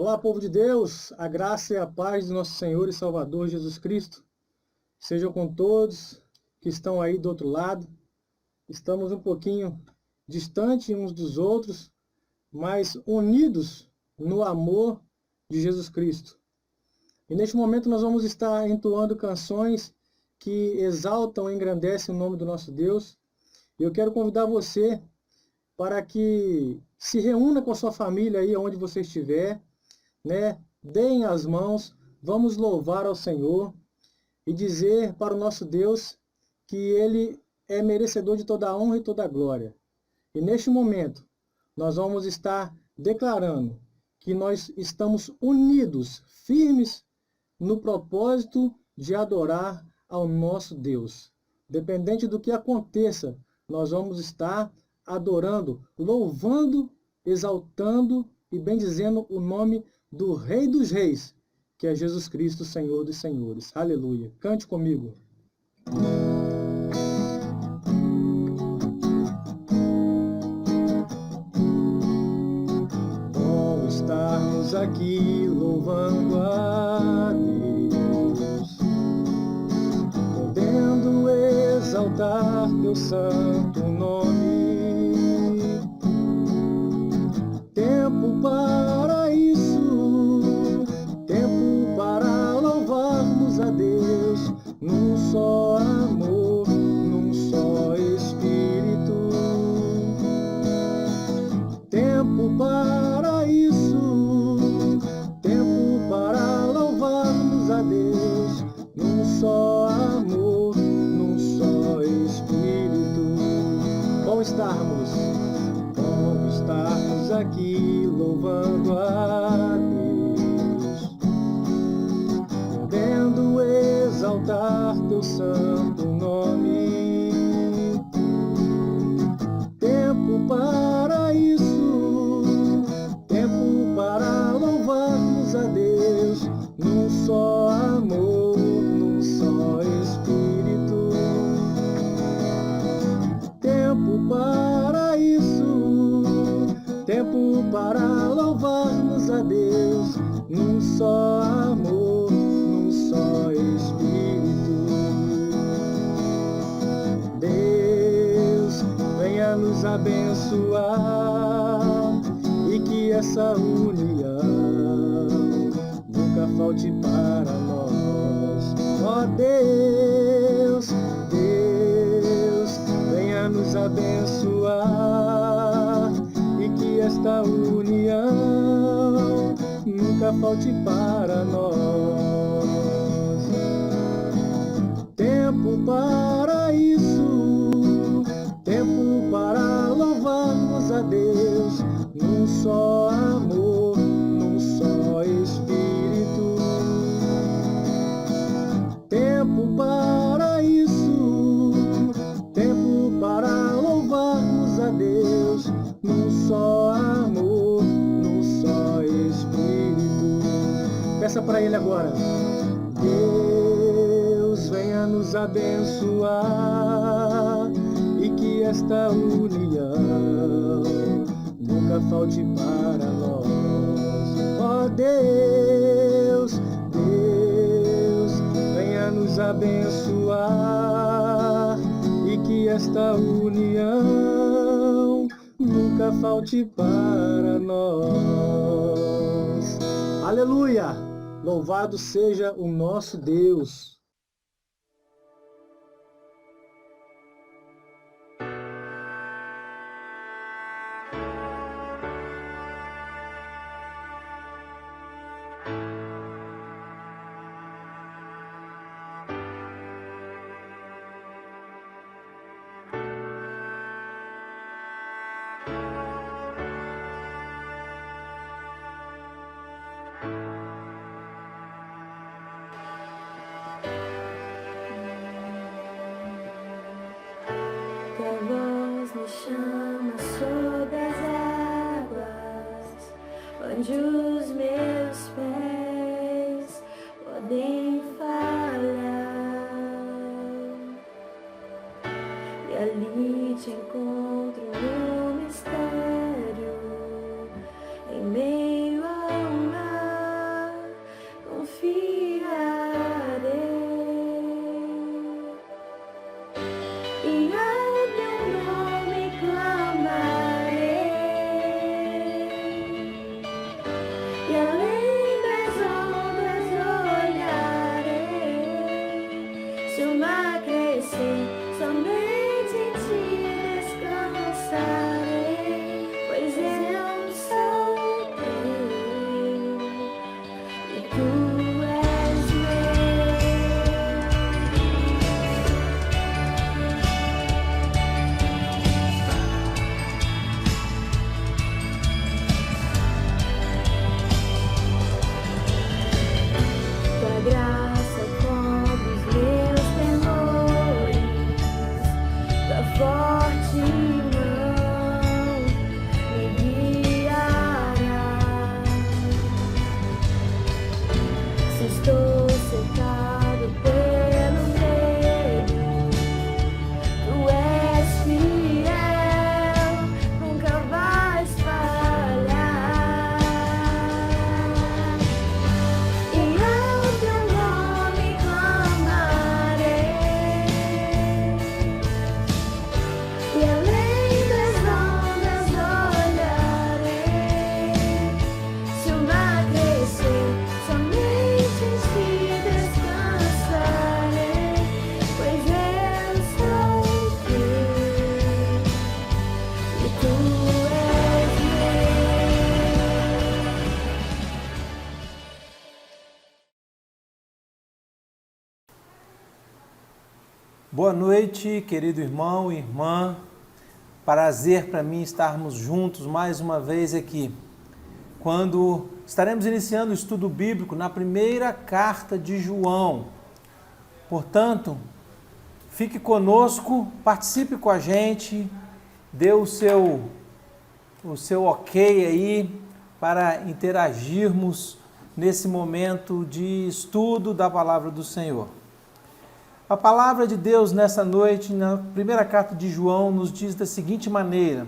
Olá, povo de Deus, a graça e a paz do nosso Senhor e Salvador Jesus Cristo sejam com todos que estão aí do outro lado. Estamos um pouquinho distantes uns dos outros, mas unidos no amor de Jesus Cristo. E neste momento nós vamos estar entoando canções que exaltam e engrandecem o nome do nosso Deus. E eu quero convidar você para que se reúna com a sua família aí onde você estiver, né? Deem as mãos, vamos louvar ao Senhor e dizer para o nosso Deus que Ele é merecedor de toda a honra e toda a glória. E neste momento, nós vamos estar declarando que nós estamos unidos, firmes no propósito de adorar ao nosso Deus. Dependente do que aconteça, nós vamos estar adorando, louvando, exaltando e bendizendo o nome do Rei dos Reis, que é Jesus Cristo, Senhor dos Senhores. Aleluia. Cante comigo. Bom estarmos aqui louvando a Deus, podendo exaltar teu santo nome. Tempo para isso, tempo para louvarmos a Deus, num só amor, num só Espírito. Tempo para isso, tempo para louvarmos a Deus, num só amor, num só Espírito. Bom estarmos aqui louvando a Deus, podendo exaltar teu santo nome. Tempo para isso, tempo para louvarmos a Deus, num só amor, num só Espírito. Tempo para isso, tempo para louvarmos a Deus, num só amor, num só Espírito. Deus, venha nos abençoar e que essa união nunca falte para nós. Ó Deus, Deus, venha nos abençoar e que esta união nunca falte para nós. Tempo para isso, tempo para louvarmos a Deus, num só amor, num só Espírito. Tempo para isso, tempo para louvarmos a Deus, num só amor, num só Espírito. Peça para Ele agora. Deus, venha nos abençoar e que esta união nunca falte para nós. Ó Deus, Deus, venha nos abençoar e que esta união nunca falte para nós. Aleluia! Louvado seja o nosso Deus. Tua voz me chama sobre as águas, onde os meus pés podem falhar. E ali te encontro no mistério, em meio ao mar. Boa noite, querido irmão e irmã. Prazer para mim estarmos juntos mais uma vez aqui, quando estaremos iniciando o estudo bíblico na primeira carta de João. Portanto, fique conosco, participe com a gente, dê o seu ok aí para interagirmos nesse momento de estudo da palavra do Senhor. A palavra de Deus nessa noite, na primeira carta de João, nos diz da seguinte maneira: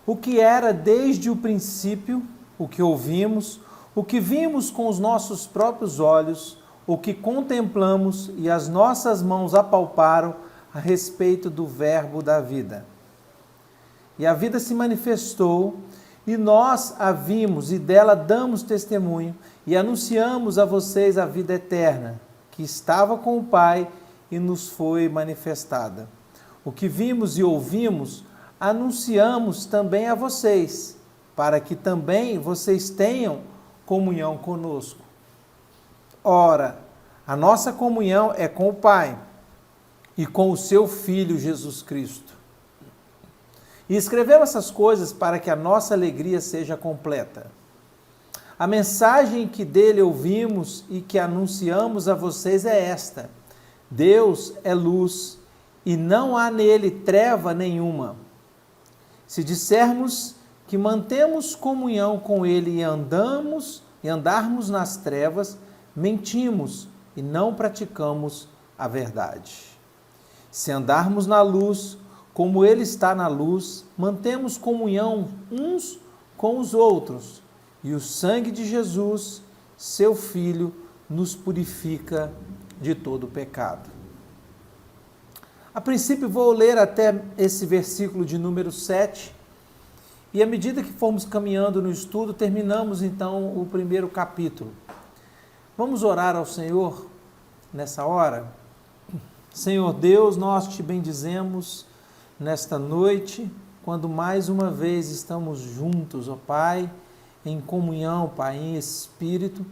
o que era desde o princípio, o que ouvimos, o que vimos com os nossos próprios olhos, o que contemplamos e as nossas mãos apalparam a respeito do verbo da vida. E a vida se manifestou, e nós a vimos e dela damos testemunho, e anunciamos a vocês a vida eterna, que estava com o Pai e nos foi manifestada. O que vimos e ouvimos, anunciamos também a vocês, para que também vocês tenham comunhão conosco. Ora, a nossa comunhão é com o Pai e com o seu Filho Jesus Cristo. E escrevemos essas coisas para que a nossa alegria seja completa. A mensagem que dele ouvimos e que anunciamos a vocês é esta: Deus é luz e não há nele treva nenhuma. Se dissermos que mantemos comunhão com ele e andarmos nas trevas, mentimos e não praticamos a verdade. Se andarmos na luz, como ele está na luz, mantemos comunhão uns com os outros. E o sangue de Jesus, seu Filho, nos purifica de todo pecado. A princípio vou ler até esse versículo de número 7, e à medida que formos caminhando no estudo, terminamos então o primeiro capítulo. Vamos orar ao Senhor nessa hora? Senhor Deus, nós te bendizemos nesta noite, quando mais uma vez estamos juntos, ó Pai, em comunhão, Pai, em espírito,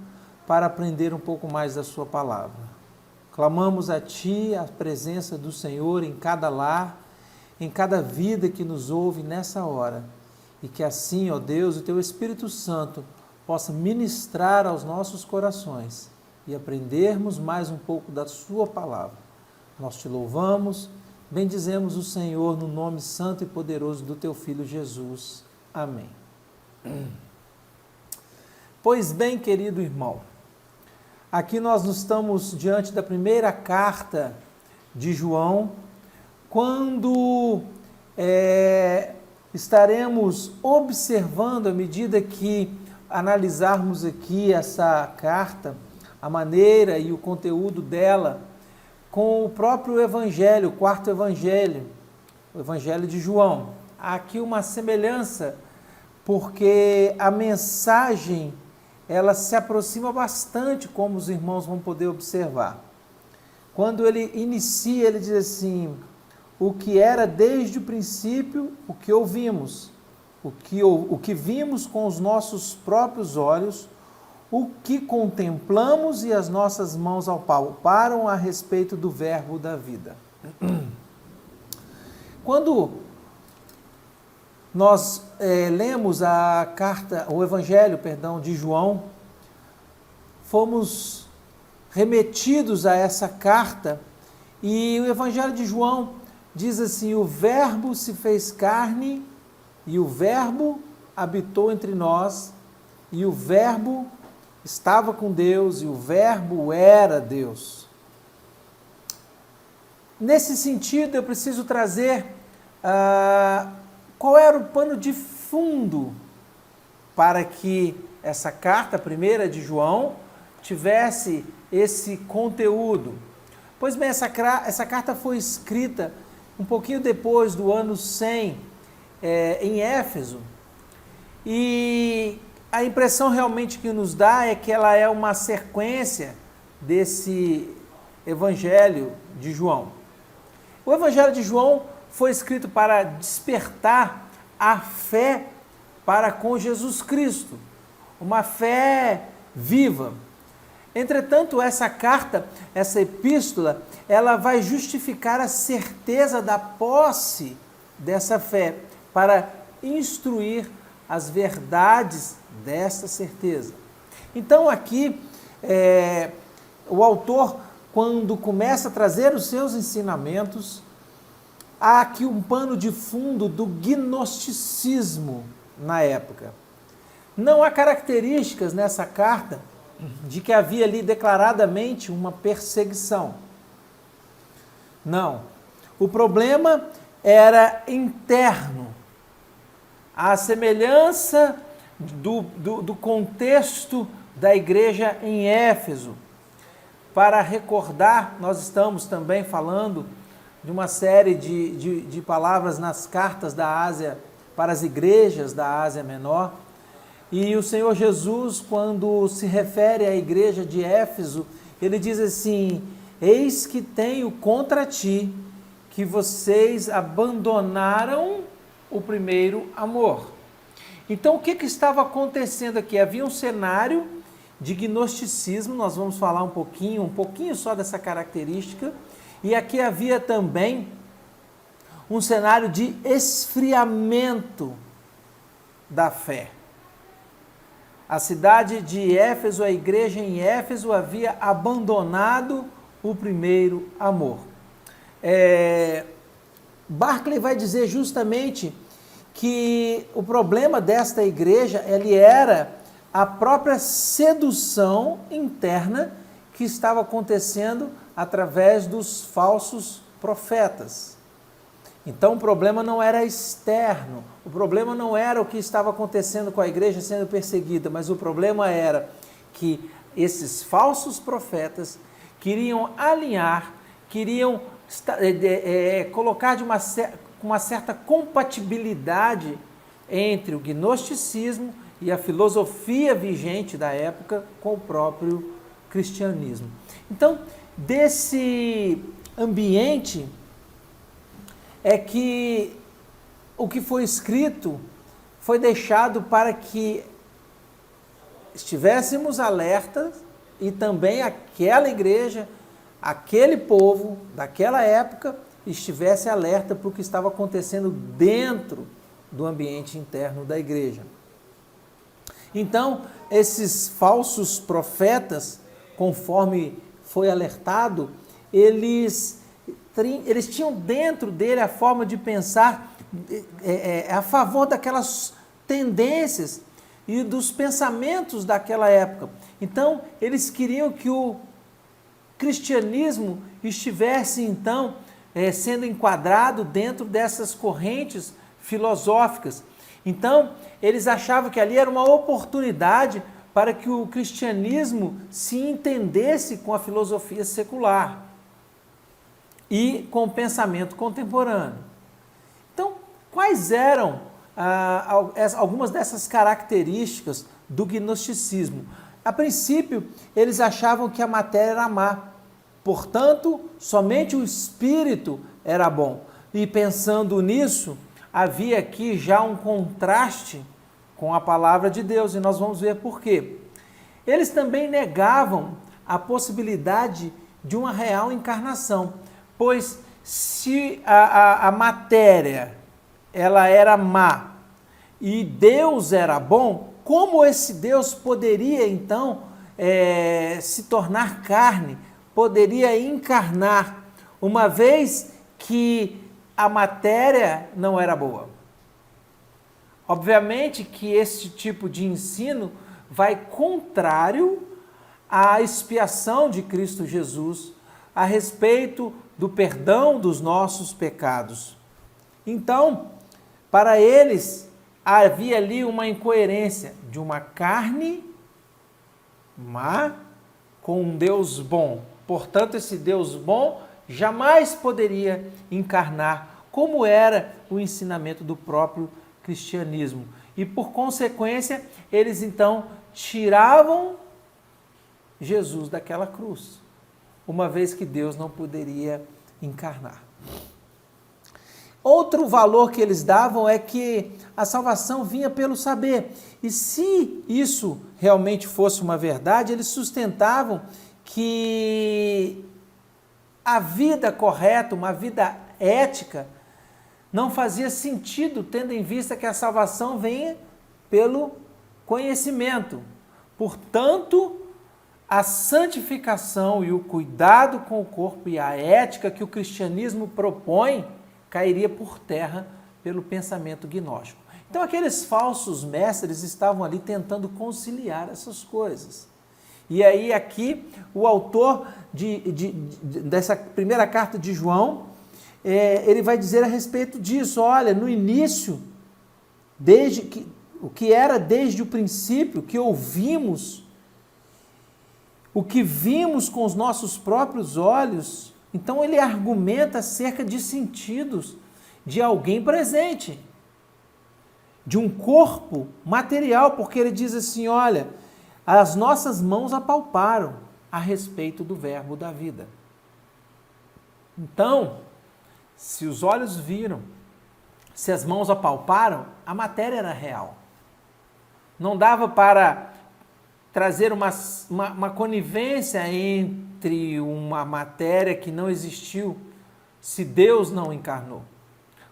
para aprender um pouco mais da sua palavra. Clamamos a Ti a presença do Senhor em cada lar, em cada vida que nos ouve nessa hora, e que assim, ó Deus, o Teu Espírito Santo possa ministrar aos nossos corações e aprendermos mais um pouco da sua palavra. Nós Te louvamos, bendizemos o Senhor no nome santo e poderoso do Teu Filho Jesus. Amém. Pois bem, querido irmão, aqui nós estamos diante da primeira carta de João, quando estaremos observando, à medida que analisarmos aqui essa carta, a maneira e o conteúdo dela, com o próprio Evangelho, o quarto Evangelho, o Evangelho de João. Há aqui uma semelhança, porque a mensagem ela se aproxima bastante, como os irmãos vão poder observar. Quando ele inicia, ele diz assim: o que era desde o princípio, o que ouvimos, o que vimos com os nossos próprios olhos, o que contemplamos e as nossas mãos apalparam a respeito do verbo da vida. Quando nós lemos o Evangelho de João, fomos remetidos a essa carta, e o Evangelho de João diz assim: o verbo se fez carne, e o verbo habitou entre nós, e o verbo estava com Deus, e o verbo era Deus. Nesse sentido, eu preciso trazer qual era o pano de fundo para que essa carta primeira de João tivesse esse conteúdo. Pois bem, essa carta foi escrita um pouquinho depois do ano 100, em Éfeso, e a impressão realmente que nos dá é que ela é uma sequência desse Evangelho de João. O Evangelho de João foi escrito para despertar a fé para com Jesus Cristo, uma fé viva. Entretanto, essa carta, essa epístola, ela vai justificar a certeza da posse dessa fé, para instruir as verdades dessa certeza. Então aqui, o autor, quando começa a trazer os seus ensinamentos, há aqui um pano de fundo do gnosticismo na época. Não há características nessa carta de que havia ali declaradamente uma perseguição. Não. O problema era interno. A semelhança do contexto da igreja em Éfeso. Para recordar, nós estamos também falando de uma série de palavras nas cartas da Ásia, para as igrejas da Ásia Menor. E o Senhor Jesus, quando se refere à igreja de Éfeso, ele diz assim: eis que tenho contra ti que vocês abandonaram o primeiro amor. Então, o que estava acontecendo aqui? Havia um cenário de gnosticismo, nós vamos falar um pouquinho só dessa característica, e aqui havia também um cenário de esfriamento da fé. A cidade de Éfeso, a igreja em Éfeso, havia abandonado o primeiro amor. Barclay vai dizer justamente que o problema desta igreja ele era a própria sedução interna que estava acontecendo através dos falsos profetas. Então o problema não era externo, o problema não era o que estava acontecendo com a igreja sendo perseguida, mas o problema era que esses falsos profetas queriam alinhar, queriam colocar uma certa compatibilidade entre o gnosticismo e a filosofia vigente da época com o próprio cristianismo. Então, desse ambiente é que o que foi escrito foi deixado para que estivéssemos alertas e também aquela igreja, aquele povo daquela época estivesse alerta para o que estava acontecendo dentro do ambiente interno da igreja. Então, esses falsos profetas, conforme foi alertado, eles tinham dentro dele a forma de pensar a favor daquelas tendências e dos pensamentos daquela época. Então, eles queriam que o cristianismo estivesse, então, sendo enquadrado dentro dessas correntes filosóficas. Então, eles achavam que ali era uma oportunidade para que o cristianismo se entendesse com a filosofia secular e com o pensamento contemporâneo. Então, quais eram algumas dessas características do gnosticismo? A princípio, eles achavam que a matéria era má, portanto, somente o espírito era bom. E pensando nisso, havia aqui já um contraste com a palavra de Deus, e nós vamos ver por quê. Eles também negavam a possibilidade de uma real encarnação, pois se a matéria ela era má e Deus era bom, como esse Deus poderia então se tornar carne, poderia encarnar, uma vez que a matéria não era boa? Obviamente que esse tipo de ensino vai contrário à expiação de Cristo Jesus a respeito do perdão dos nossos pecados. Então, para eles, havia ali uma incoerência de uma carne má com um Deus bom. Portanto, esse Deus bom jamais poderia encarnar, como era o ensinamento do próprio cristianismo. E, por consequência, eles então tiravam Jesus daquela cruz, uma vez que Deus não poderia encarnar. Outro valor que eles davam é que a salvação vinha pelo saber. E se isso realmente fosse uma verdade, eles sustentavam que a vida correta, uma vida ética, não fazia sentido, tendo em vista que a salvação venha pelo conhecimento. Portanto, a santificação e o cuidado com o corpo e a ética que o cristianismo propõe cairia por terra pelo pensamento gnóstico. Então, aqueles falsos mestres estavam ali tentando conciliar essas coisas. E aí, aqui, o autor dessa primeira carta de João, ele vai dizer a respeito disso. Olha, no início, o que era desde o princípio, que ouvimos, o que vimos com os nossos próprios olhos. Então ele argumenta acerca de sentidos de alguém presente, de um corpo material, porque ele diz assim, olha, as nossas mãos apalparam a respeito do verbo da vida. Então, se os olhos viram, se as mãos apalparam, a matéria era real. Não dava para trazer uma conivência entre uma matéria que não existiu, se Deus não encarnou.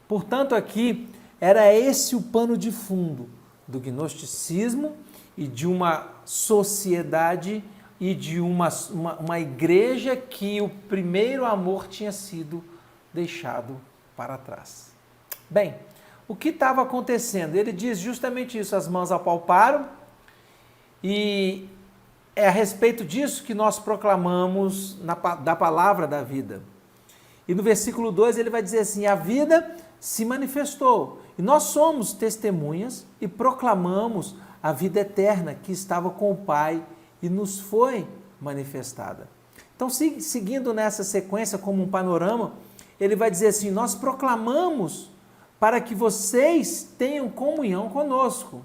Portanto, aqui era esse o pano de fundo do gnosticismo e de uma sociedade e de uma igreja que o primeiro amor tinha sido deixado para trás. Bem, o que estava acontecendo? Ele diz justamente isso, as mãos apalparam, e é a respeito disso que nós proclamamos da palavra da vida. E no versículo 2 ele vai dizer assim, a vida se manifestou, e nós somos testemunhas e proclamamos a vida eterna que estava com o Pai e nos foi manifestada. Então, seguindo nessa sequência como um panorama, ele vai dizer assim, nós proclamamos para que vocês tenham comunhão conosco.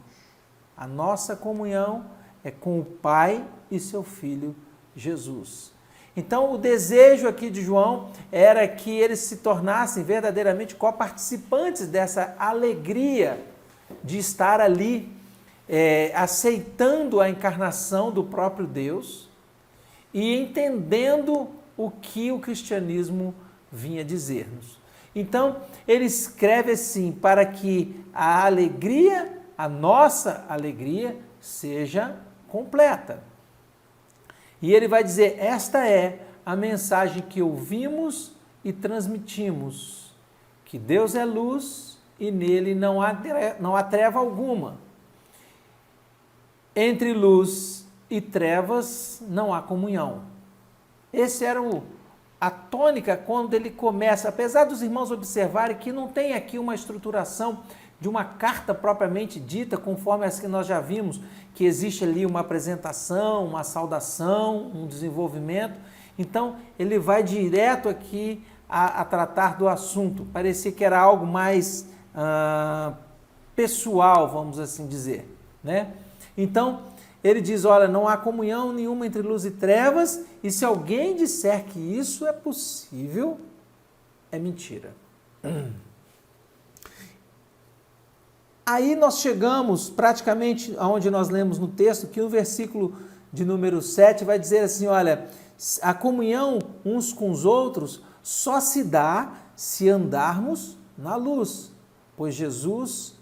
A nossa comunhão é com o Pai e seu Filho Jesus. Então, o desejo aqui de João era que eles se tornassem verdadeiramente coparticipantes dessa alegria de estar ali, aceitando a encarnação do próprio Deus e entendendo o que o cristianismo vinha dizer-nos. Então, ele escreve assim, para que a alegria, a nossa alegria, seja completa. E ele vai dizer, esta é a mensagem que ouvimos e transmitimos, que Deus é luz e nele não há treva alguma. Entre luz e trevas não há comunhão. Esse era a tônica quando ele começa, apesar dos irmãos observarem que não tem aqui uma estruturação de uma carta propriamente dita, conforme as que nós já vimos, que existe ali uma apresentação, uma saudação, um desenvolvimento. Então, ele vai direto aqui a tratar do assunto. Parecia que era algo mais pessoal, vamos assim dizer, né? Então, ele diz, olha, não há comunhão nenhuma entre luz e trevas, e se alguém disser que isso é possível, é mentira. Aí nós chegamos praticamente aonde nós lemos no texto, que o versículo de número 7 vai dizer assim, olha, a comunhão uns com os outros só se dá se andarmos na luz, pois Jesus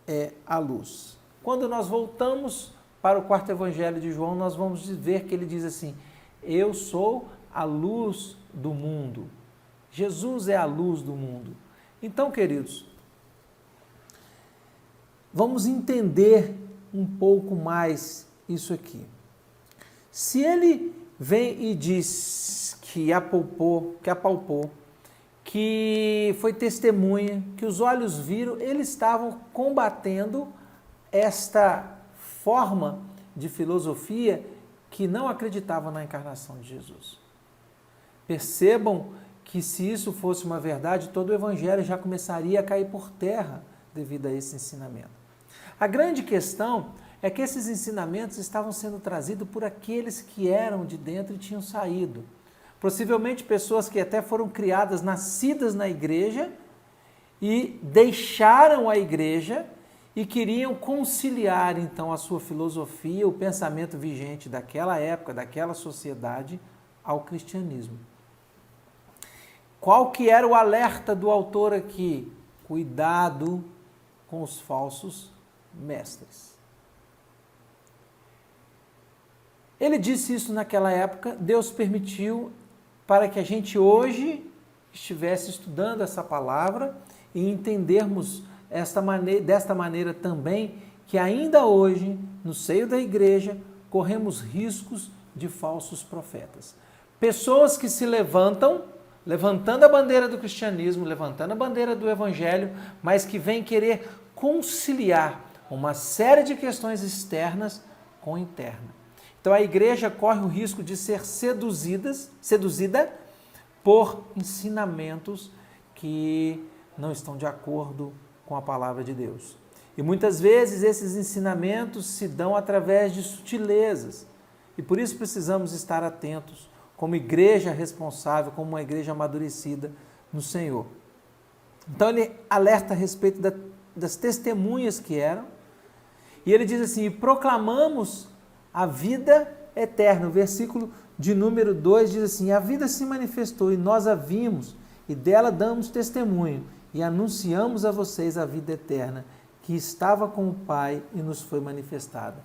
é a luz. Quando nós voltamos para o quarto evangelho de João, nós vamos ver que ele diz assim, eu sou a luz do mundo. Jesus é a luz do mundo. Então, queridos, vamos entender um pouco mais isso aqui. Se ele vem e diz que apalpou, que foi testemunha, que os olhos viram, eles estavam combatendo esta forma de filosofia que não acreditava na encarnação de Jesus. Percebam que se isso fosse uma verdade, todo o evangelho já começaria a cair por terra devido a esse ensinamento. A grande questão é que esses ensinamentos estavam sendo trazidos por aqueles que eram de dentro e tinham saído. Possivelmente pessoas que até foram criadas, nascidas na igreja e deixaram a igreja e queriam conciliar então a sua filosofia, o pensamento vigente daquela época, daquela sociedade, ao cristianismo. Qual que era o alerta do autor aqui? Cuidado com os falsos mestres. Ele disse isso naquela época, Deus permitiu para que a gente hoje estivesse estudando essa palavra e entendermos desta maneira também que ainda hoje, no seio da igreja, corremos riscos de falsos profetas. Pessoas que se levantam, levantando a bandeira do cristianismo, levantando a bandeira do evangelho, mas que vêm querer conciliar uma série de questões externas com a interna. Então a igreja corre o risco de ser seduzida por ensinamentos que não estão de acordo com a palavra de Deus. E muitas vezes esses ensinamentos se dão através de sutilezas. E por isso precisamos estar atentos como igreja responsável, como uma igreja amadurecida no Senhor. Então ele alerta a respeito das testemunhas que eram, e ele diz assim: proclamamos a vida eterna. O versículo de número 2 diz assim: a vida se manifestou e nós a vimos, e dela damos testemunho, e anunciamos a vocês a vida eterna, que estava com o Pai e nos foi manifestada.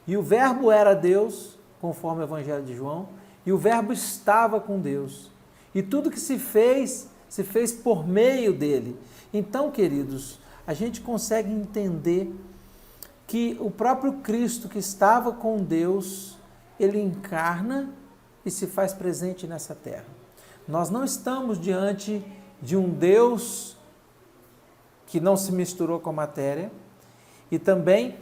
E o Verbo era Deus, conforme o Evangelho de João, e o Verbo estava com Deus. E tudo que se fez por meio dele. Então, queridos, a gente consegue entender que o próprio Cristo que estava com Deus, ele encarna e se faz presente nessa terra. Nós não estamos diante de um Deus que não se misturou com a matéria, e também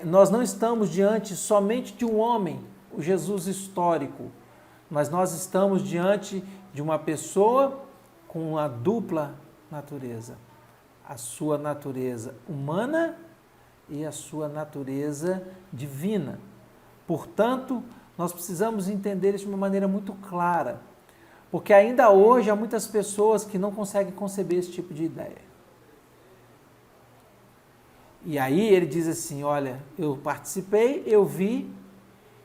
nós não estamos diante somente de um homem, o Jesus histórico, mas nós estamos diante de uma pessoa com uma dupla natureza, a sua natureza humana e a sua natureza divina. Portanto, nós precisamos entender isso de uma maneira muito clara, porque ainda hoje há muitas pessoas que não conseguem conceber esse tipo de ideia. E aí ele diz assim: olha, eu participei, eu vi,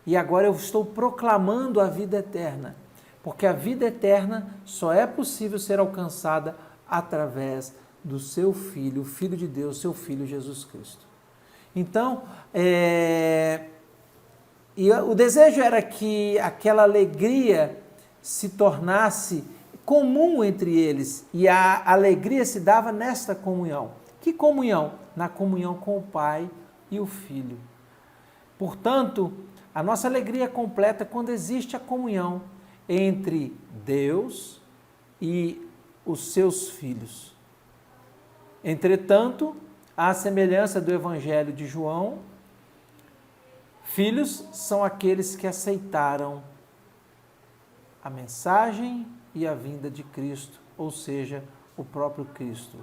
e agora eu estou proclamando a vida eterna, porque a vida eterna só é possível ser alcançada através do seu Filho, o Filho de Deus, seu Filho Jesus Cristo. Então, o desejo era que aquela alegria se tornasse comum entre eles, e a alegria se dava nesta comunhão. Que comunhão? Na comunhão com o Pai e o Filho. Portanto, a nossa alegria é completa quando existe a comunhão entre Deus e os seus filhos. Entretanto, à semelhança do Evangelho de João, filhos são aqueles que aceitaram a mensagem e a vinda de Cristo, ou seja, o próprio Cristo.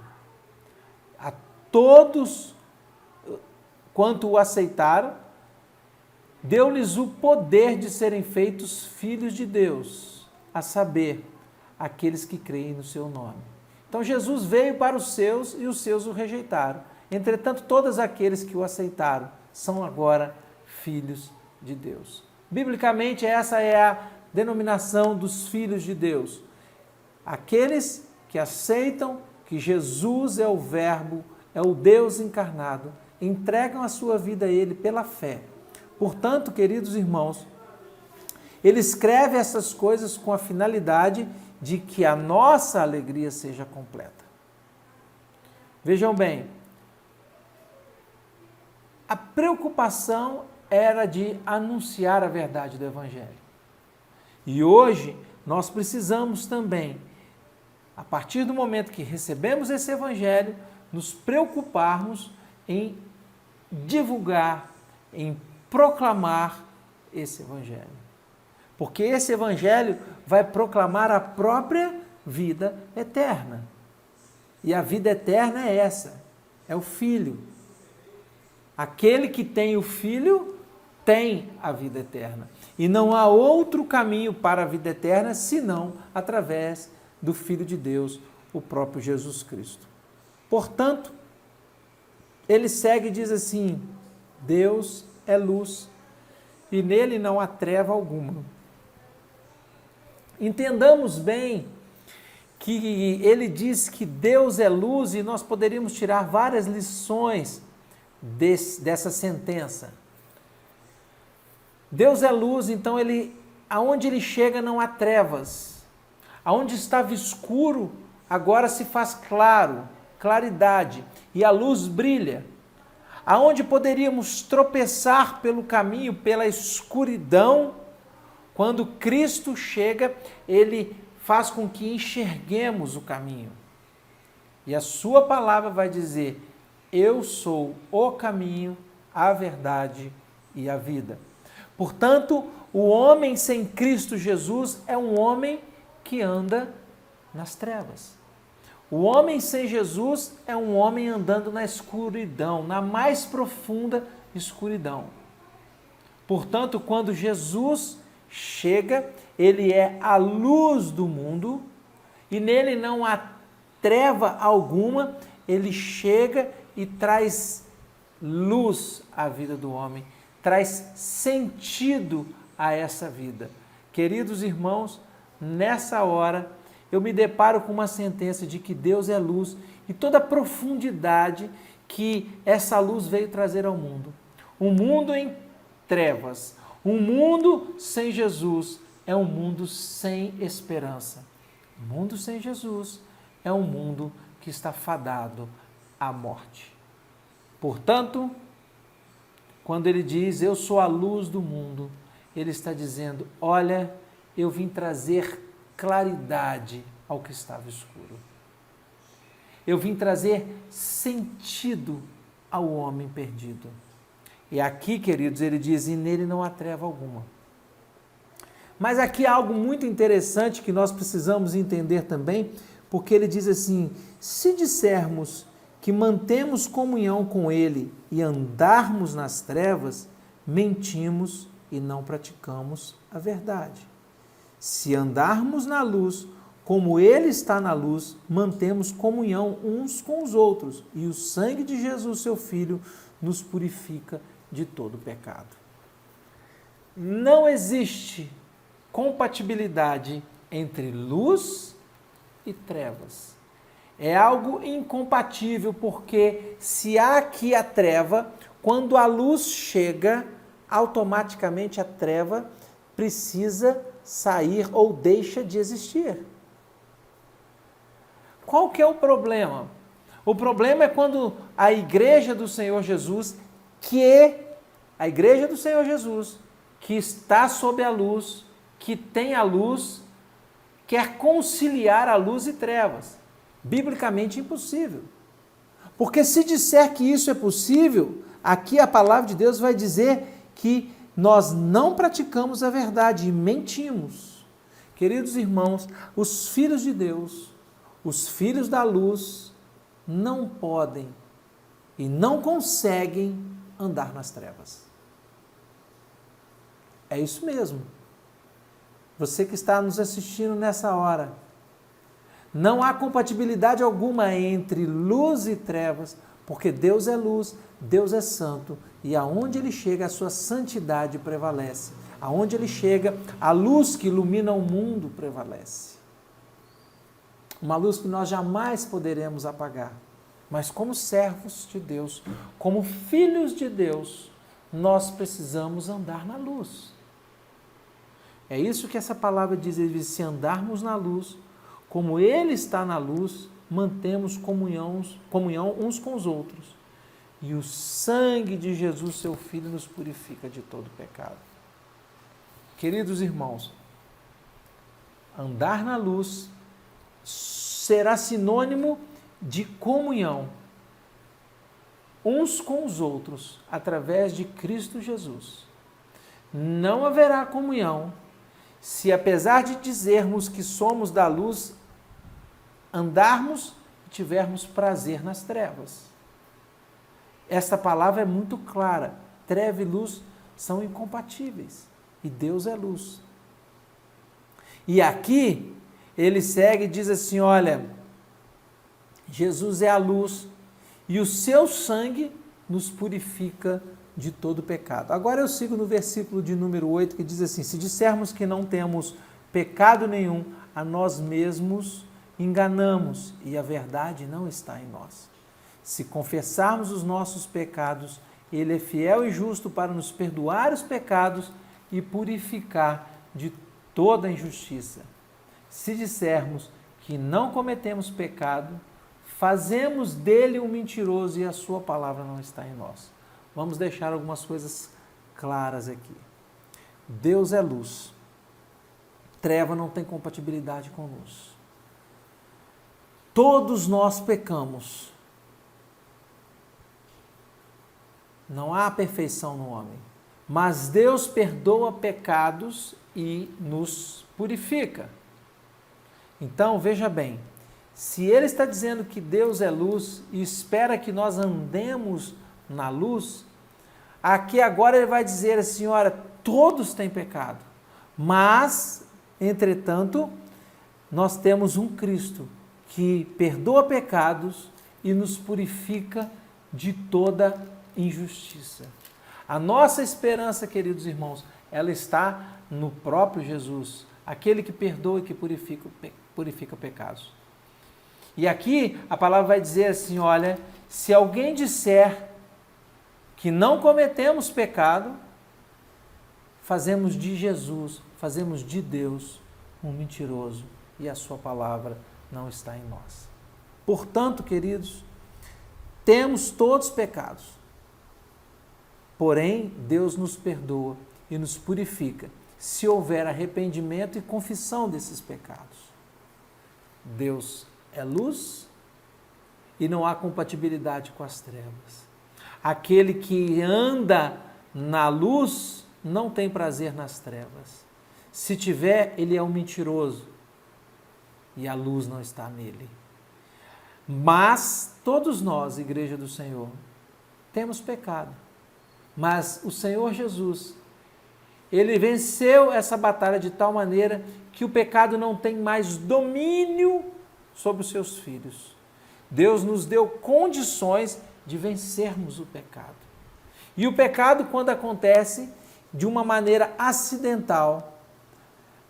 A todos, quanto o aceitaram, deu-lhes o poder de serem feitos filhos de Deus, a saber, aqueles que creem no seu nome. Então Jesus veio para os seus e os seus o rejeitaram. Entretanto, todos aqueles que o aceitaram são agora filhos de Deus. Biblicamente, essa é a denominação dos filhos de Deus. Aqueles que aceitam que Jesus é o Verbo, é o Deus encarnado, entregam a sua vida a Ele pela fé. Portanto, queridos irmãos, ele escreve essas coisas com a finalidade de que a nossa alegria seja completa. Vejam bem, a preocupação era de anunciar a verdade do Evangelho. E hoje nós precisamos também, a partir do momento que recebemos esse Evangelho, nos preocuparmos em divulgar, em proclamar esse Evangelho. Porque esse Evangelho vai proclamar a própria vida eterna. E a vida eterna é essa, é o Filho. Aquele que tem o Filho tem a vida eterna. E não há outro caminho para a vida eterna senão através do Filho de Deus, o próprio Jesus Cristo. Portanto, ele segue e diz assim: Deus é luz e nele não há treva alguma. Entendamos bem que ele diz que Deus é luz e nós poderíamos tirar várias lições dessa sentença. Deus é luz, então aonde ele chega não há trevas. Aonde estava escuro, agora se faz claro, claridade, e a luz brilha. Aonde poderíamos tropeçar pelo caminho, pela escuridão, quando Cristo chega, ele faz com que enxerguemos o caminho. E a sua palavra vai dizer: eu sou o caminho, a verdade e a vida. Portanto, o homem sem Cristo Jesus é um homem que anda nas trevas. O homem sem Jesus é um homem andando na escuridão, na mais profunda escuridão. Portanto, quando Jesus chega, ele é a luz do mundo e nele não há treva alguma. Ele chega e traz luz à vida do homem, traz sentido a essa vida. Queridos irmãos, nessa hora eu me deparo com uma sentença de que Deus é luz e toda a profundidade que essa luz veio trazer ao mundo. Um mundo em trevas, um mundo sem Jesus é um mundo sem esperança. O mundo sem Jesus é um mundo que está fadado à morte. Portanto, quando ele diz, eu sou a luz do mundo, ele está dizendo, olha, eu vim trazer claridade ao que estava escuro. Eu vim trazer sentido ao homem perdido. E aqui, queridos, ele diz, e nele não há treva alguma. Mas aqui há algo muito interessante que nós precisamos entender também, porque ele diz assim, se dissermos que mantemos comunhão com ele e andarmos nas trevas, mentimos e não praticamos a verdade. Se andarmos na luz, como ele está na luz, mantemos comunhão uns com os outros, e o sangue de Jesus, seu Filho, nos purifica de todo pecado. Não existe compatibilidade entre luz e trevas. É algo incompatível, porque se há aqui a treva, quando a luz chega, automaticamente a treva precisa sair ou deixa de existir. Qual que é o problema? O problema é quando a igreja do Senhor Jesus, que está sob a luz, que tem a luz, quer conciliar a luz e trevas. Biblicamente impossível. Porque se disser que isso é possível, aqui a palavra de Deus vai dizer que nós não praticamos a verdade e mentimos. Queridos irmãos, os filhos de Deus, os filhos da luz, não podem e não conseguem andar nas trevas. É isso mesmo. Você que está nos assistindo nessa hora, não há compatibilidade alguma entre luz e trevas, porque Deus é luz, Deus é santo, e aonde ele chega, a sua santidade prevalece. Aonde ele chega, a luz que ilumina o mundo prevalece. Uma luz que nós jamais poderemos apagar. Mas como servos de Deus, como filhos de Deus, nós precisamos andar na luz. É isso que essa palavra diz, ele diz, se andarmos na luz, como ele está na luz, mantemos comunhão uns com os outros. E o sangue de Jesus, seu Filho, nos purifica de todo pecado. Queridos irmãos, andar na luz será sinônimo de comunhão uns com os outros através de Cristo Jesus. Não haverá comunhão se, apesar de dizermos que somos da luz, andarmos e tivermos prazer nas trevas. Esta palavra é muito clara. Treva e luz são incompatíveis. E Deus é luz. E aqui, ele segue e diz assim, olha, Jesus é a luz e o seu sangue nos purifica de todo pecado. Agora eu sigo no versículo de número 8, que diz assim: se dissermos que não temos pecado nenhum, a nós mesmos enganamos e a verdade não está em nós. Se confessarmos os nossos pecados, Ele é fiel e justo para nos perdoar os pecados e purificar de toda injustiça. Se dissermos que não cometemos pecado, fazemos dele um mentiroso e a sua palavra não está em nós. Vamos deixar algumas coisas claras aqui. Deus é luz. Treva não tem compatibilidade com luz. Todos nós pecamos. Não há perfeição no homem. Mas Deus perdoa pecados e nos purifica. Então, veja bem, se Ele está dizendo que Deus é luz e espera que nós andemos na luz, aqui agora Ele vai dizer assim: olha, todos têm pecado, mas, entretanto, nós temos um Cristo que perdoa pecados e nos purifica de toda injustiça. A nossa esperança, queridos irmãos, ela está no próprio Jesus, aquele que perdoa e que purifica pecados. E aqui a palavra vai dizer assim: olha, se alguém disser que não cometemos pecado, fazemos de Jesus, fazemos de Deus um mentiroso e a sua palavra não está em nós. Portanto, queridos, temos todos pecados, porém Deus nos perdoa e nos purifica se houver arrependimento e confissão desses pecados. Deus é luz e não há compatibilidade com as trevas. Aquele que anda na luz não tem prazer nas trevas. Se tiver, ele é um mentiroso e a luz não está nele. Mas todos nós, Igreja do Senhor, temos pecado. Mas o Senhor Jesus, Ele venceu essa batalha de tal maneira que o pecado não tem mais domínio sobre os seus filhos. Deus nos deu condições de vencermos o pecado. E o pecado, quando acontece de uma maneira acidental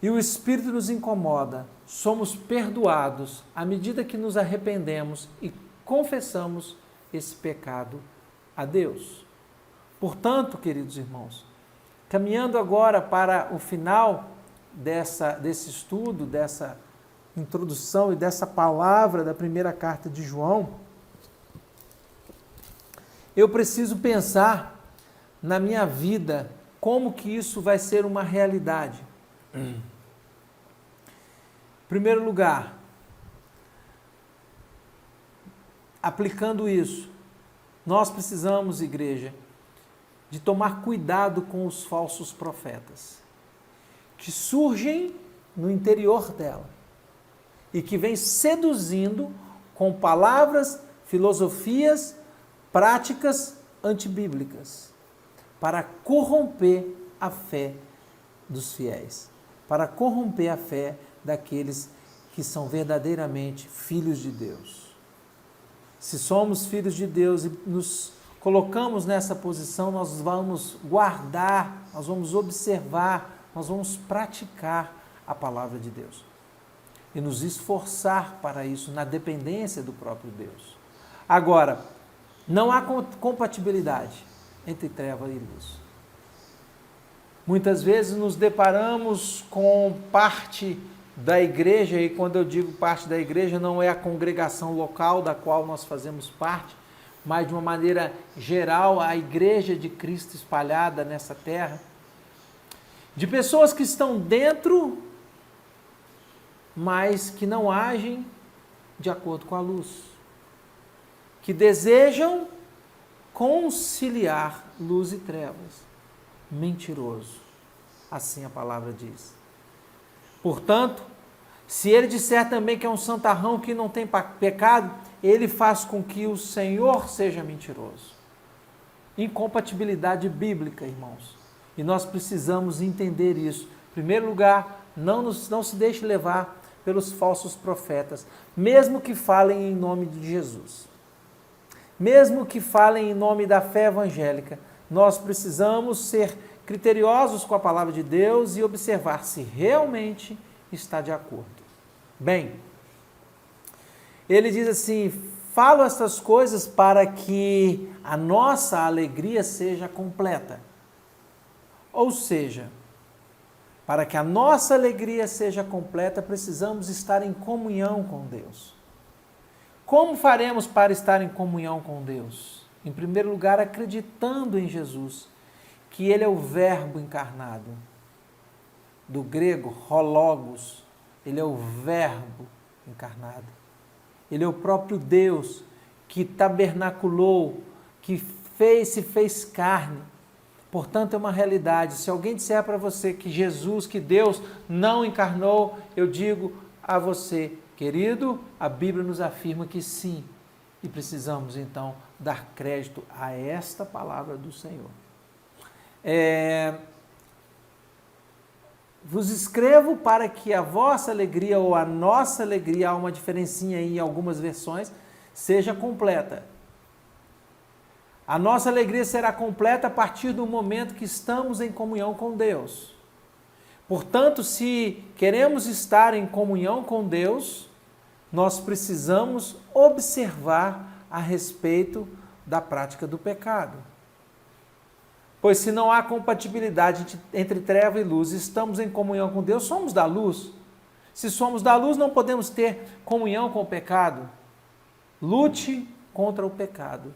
e o Espírito nos incomoda, somos perdoados à medida que nos arrependemos e confessamos esse pecado a Deus. Portanto, queridos irmãos, caminhando agora para o final desse estudo, dessa introdução e dessa palavra da primeira carta de João, eu preciso pensar na minha vida como que isso vai ser uma realidade. Em primeiro lugar, aplicando isso, nós precisamos, igreja, de tomar cuidado com os falsos profetas, que surgem no interior dela e que vêm seduzindo com palavras, filosofias, práticas antibíblicas, para corromper a fé dos fiéis, para corromper a fé daqueles que são verdadeiramente filhos de Deus. Se somos filhos de Deus e nos colocamos nessa posição, nós vamos guardar, nós vamos observar, nós vamos praticar a palavra de Deus e nos esforçar para isso na dependência do próprio Deus. Agora, não há compatibilidade entre treva e luz. Muitas vezes nos deparamos com parte da igreja, e quando eu digo parte da igreja, não é a congregação local da qual nós fazemos parte, mas de uma maneira geral, a igreja de Cristo espalhada nessa terra, de pessoas que estão dentro, mas que não agem de acordo com a luz, que desejam conciliar luz e trevas. Mentiroso, assim a palavra diz. Portanto, se ele disser também que é um santarrão que não tem pecado, ele faz com que o Senhor seja mentiroso. Incompatibilidade bíblica, irmãos. E nós precisamos entender isso. Em primeiro lugar, não se deixe levar pelos falsos profetas, mesmo que falem em nome de Jesus. Mesmo que falem em nome da fé evangélica, nós precisamos ser criteriosos com a palavra de Deus e observar se realmente está de acordo. Bem, ele diz assim: falo estas coisas para que a nossa alegria seja completa. Ou seja, para que a nossa alegria seja completa, precisamos estar em comunhão com Deus. Como faremos para estar em comunhão com Deus? Em primeiro lugar, acreditando em Jesus, que Ele é o Verbo encarnado. Do grego, hologos, Ele é o Verbo encarnado. Ele é o próprio Deus que tabernaculou, que se fez carne. Portanto, é uma realidade. Se alguém disser para você que Jesus, que Deus não encarnou, eu digo a você, querido, a Bíblia nos afirma que sim. E precisamos, então, dar crédito a esta palavra do Senhor. Vos escrevo para que a vossa alegria ou a nossa alegria, há uma diferencinha aí em algumas versões, seja completa. A nossa alegria será completa a partir do momento que estamos em comunhão com Deus. Portanto, se queremos estar em comunhão com Deus, nós precisamos observar a respeito da prática do pecado. Pois se não há compatibilidade entre treva e luz, estamos em comunhão com Deus, somos da luz. Se somos da luz, não podemos ter comunhão com o pecado. Lute contra o pecado.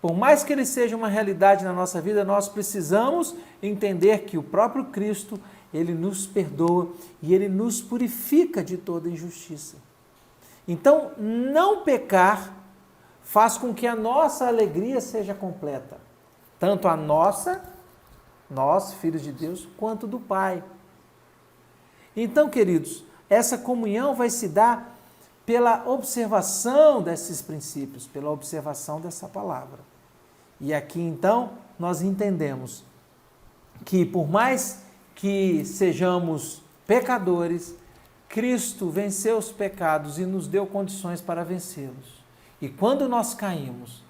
Por mais que ele seja uma realidade na nossa vida, nós precisamos entender que o próprio Cristo, ele nos perdoa e ele nos purifica de toda injustiça. Então, não pecar faz com que a nossa alegria seja completa. Tanto a nossa, nós, filhos de Deus, quanto do Pai. Então, queridos, essa comunhão vai se dar pela observação desses princípios, pela observação dessa palavra. E aqui, então, nós entendemos que, por mais que sejamos pecadores, Cristo venceu os pecados e nos deu condições para vencê-los. E quando nós caímos,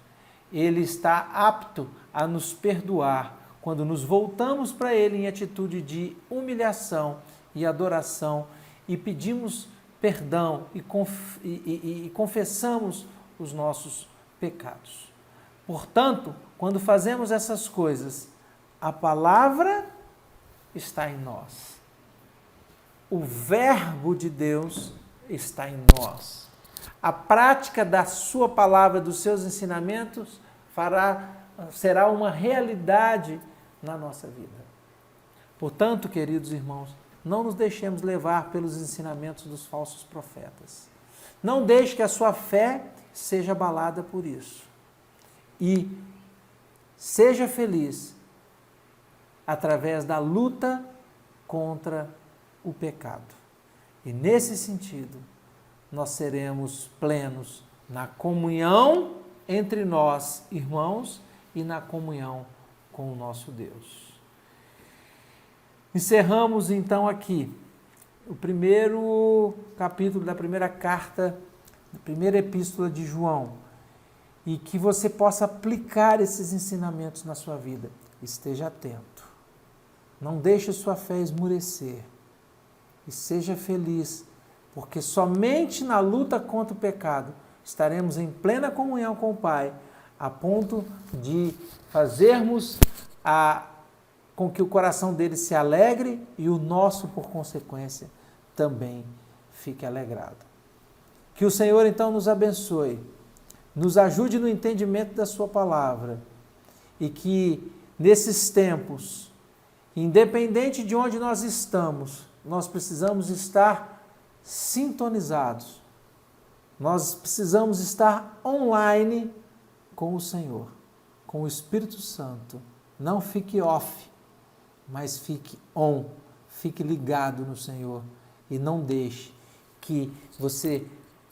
Ele está apto a nos perdoar quando nos voltamos para Ele em atitude de humilhação e adoração e pedimos perdão e confessamos os nossos pecados. Portanto, quando fazemos essas coisas, a palavra está em nós. O Verbo de Deus está em nós. A prática da sua palavra, dos seus ensinamentos, será uma realidade na nossa vida. Portanto, queridos irmãos, não nos deixemos levar pelos ensinamentos dos falsos profetas. Não deixe que a sua fé seja abalada por isso. E seja feliz através da luta contra o pecado. E nesse sentido, nós seremos plenos na comunhão entre nós, irmãos, e na comunhão com o nosso Deus. Encerramos então aqui o primeiro capítulo da primeira carta, da primeira epístola de João, e que você possa aplicar esses ensinamentos na sua vida. Esteja atento. Não deixe sua fé esmurecer. E seja feliz, porque somente na luta contra o pecado estaremos em plena comunhão com o Pai, a ponto de fazermos com que o coração dele se alegre e o nosso, por consequência, também fique alegrado. Que o Senhor, então, nos abençoe, nos ajude no entendimento da sua palavra e que, nesses tempos, independente de onde nós estamos, nós precisamos estar sintonizados. Nós precisamos estar online com o Senhor, com o Espírito Santo. Não fique off, mas fique on, fique ligado no Senhor e não deixe que você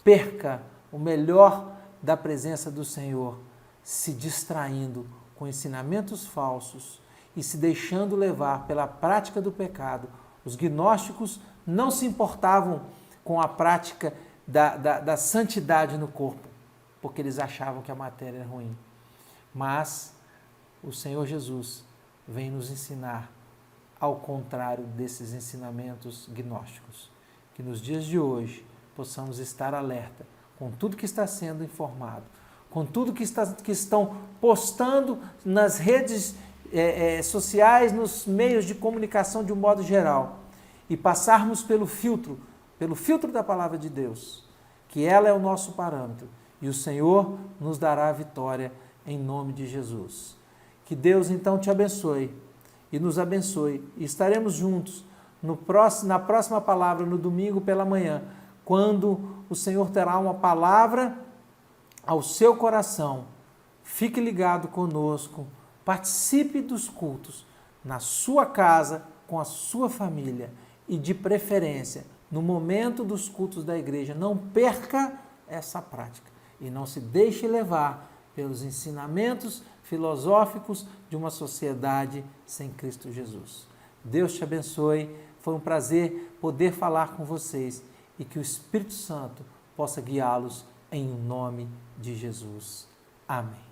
perca o melhor da presença do Senhor, se distraindo com ensinamentos falsos e se deixando levar pela prática do pecado. Os gnósticos não se importavam com a prática da santidade no corpo, porque eles achavam que a matéria era ruim. Mas o Senhor Jesus vem nos ensinar ao contrário desses ensinamentos gnósticos. Que nos dias de hoje possamos estar alerta com tudo que está sendo informado, com tudo que estão postando nas redes sociais, nos meios de comunicação de um modo geral, e passarmos pelo filtro da palavra de Deus, que ela é o nosso parâmetro, e o Senhor nos dará a vitória em nome de Jesus. Que Deus então te abençoe e nos abençoe, e estaremos juntos na próxima palavra, no domingo pela manhã, quando o Senhor terá uma palavra ao seu coração. Fique ligado conosco, participe dos cultos na sua casa, com a sua família, e de preferência, no momento dos cultos da igreja, não perca essa prática e não se deixe levar pelos ensinamentos filosóficos de uma sociedade sem Cristo Jesus. Deus te abençoe, foi um prazer poder falar com vocês e que o Espírito Santo possa guiá-los em nome de Jesus. Amém.